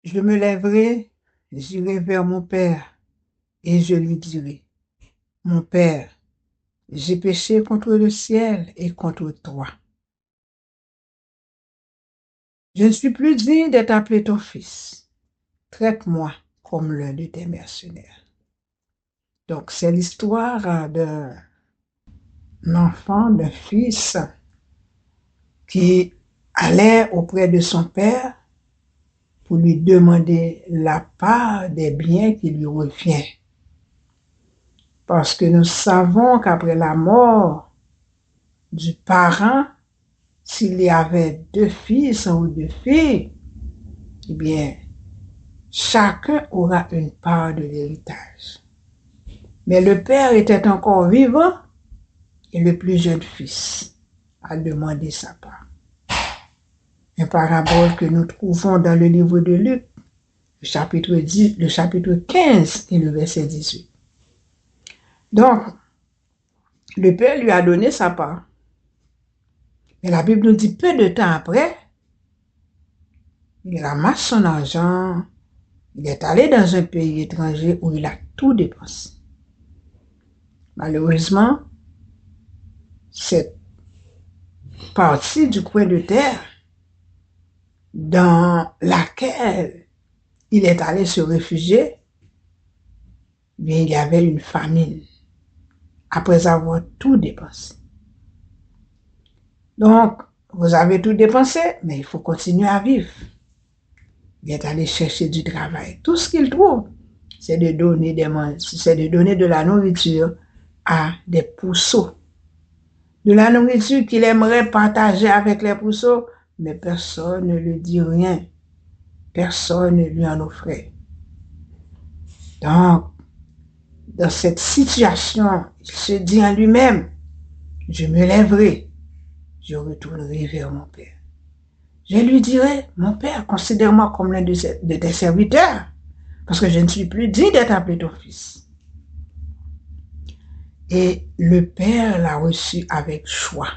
Je me lèverai, j'irai vers mon père, et je lui dirai, mon père, j'ai péché contre le ciel et contre toi. Je ne suis plus digne d'être appelé ton fils. Traite-moi comme l'un de tes mercenaires. Donc, c'est l'histoire d'un enfant, d'un fils qui allait auprès de son père pour lui demander la part des biens qui lui revient. Parce que nous savons qu'après la mort du parent, s'il y avait deux fils ou deux filles, eh bien, chacun aura une part de l'héritage. Mais le père était encore vivant et le plus jeune fils a demandé sa part. Une parabole que nous trouvons dans le livre de Luc, le chapitre 15 et le verset 18. Donc, le père lui a donné sa part. Mais la Bible nous dit peu de temps après, il ramasse son argent, il est allé dans un pays étranger où il a tout dépensé. Malheureusement, cette partie du coin de terre dans laquelle il est allé se réfugier, bien, il y avait une famine après avoir tout dépensé. Donc, vous avez tout dépensé, mais il faut continuer à vivre. Il est allé chercher du travail. Tout ce qu'il trouve, c'est de donner de la nourriture à des puceaux. De la nourriture qu'il aimerait partager avec les puceaux, mais personne ne lui dit rien. Personne ne lui en offrait. Donc, dans cette situation, il se dit en lui-même, je me lèverai, je retournerai vers mon père. Je lui dirai, mon père, considère-moi comme l'un de tes serviteurs, parce que je ne suis plus digne d'être appelé ton fils. Et le père l'a reçu avec joie,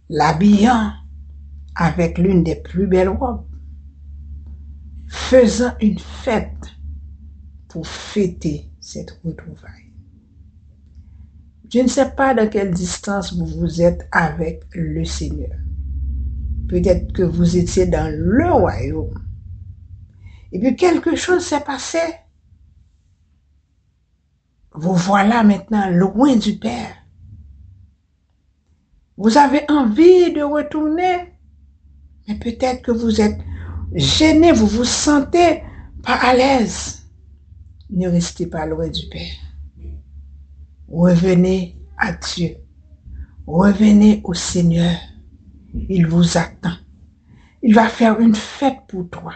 l'habillant avec l'une des plus belles robes, faisant une fête pour fêter cette retrouvaille. Je ne sais pas dans quelle distance vous êtes avec le Seigneur. Peut-être que vous étiez dans le royaume. Et puis quelque chose s'est passé. Vous voilà maintenant loin du Père. Vous avez envie de retourner, mais peut-être que vous êtes gêné, vous vous sentez pas à l'aise. Ne restez pas loin du Père. Revenez à Dieu. Revenez au Seigneur. Il vous attend. Il va faire une fête pour toi.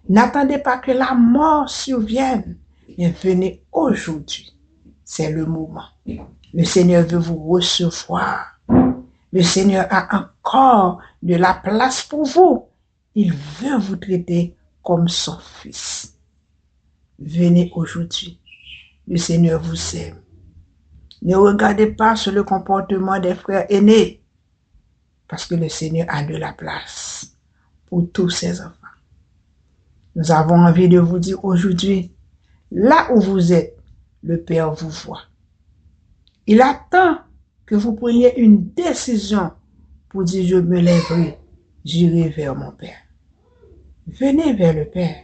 N'attendez pas que la mort survienne, mais venez aujourd'hui. C'est le moment. Le Seigneur veut vous recevoir. Le Seigneur a encore de la place pour vous. Il veut vous traiter comme son fils. Venez aujourd'hui. Le Seigneur vous aime. Ne regardez pas sur le comportement des frères aînés, parce que le Seigneur a de la place pour tous ses enfants. Nous avons envie de vous dire aujourd'hui, là où vous êtes, le Père vous voit. Il attend que vous preniez une décision pour dire, je me lèverai, j'irai vers mon Père. Venez vers le Père.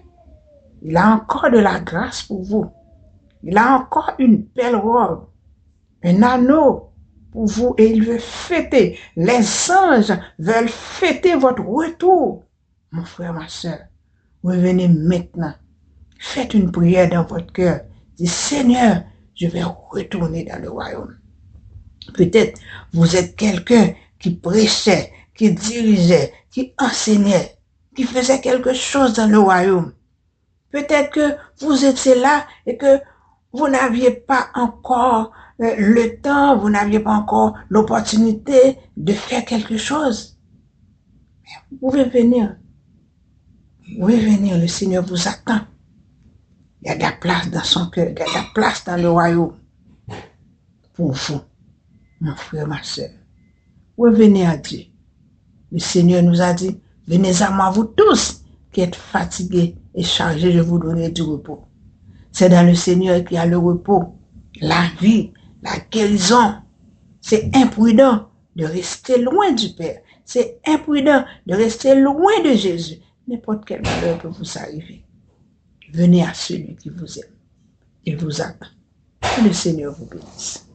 Il a encore de la grâce pour vous. Il a encore une belle robe, un anneau pour vous et il veut fêter. Les anges veulent fêter votre retour. Mon frère, ma soeur, revenez maintenant. Faites une prière dans votre cœur. Dites, Seigneur, je vais retourner dans le royaume. Peut-être vous êtes quelqu'un qui prêchait, qui dirigeait, qui enseignait, qui faisait quelque chose dans le royaume. Peut-être que vous étiez là et que vous n'aviez pas encore le temps, vous n'aviez pas encore l'opportunité de faire quelque chose. Mais vous pouvez venir. Vous pouvez venir, le Seigneur vous attend. Il y a de la place dans son cœur, il y a de la place dans le royaume pour vous, mon frère, ma soeur. Revenez à Dieu. Le Seigneur nous a dit, venez à moi vous tous qui êtes fatigués et chargés, je vous donnerai du repos. C'est dans le Seigneur qu'il y a le repos, la vie, la guérison. C'est imprudent de rester loin du Père. C'est imprudent de rester loin de Jésus. N'importe quel malheur peut vous arriver. Venez à celui qui vous aime. Il vous attend. Que le Seigneur vous bénisse.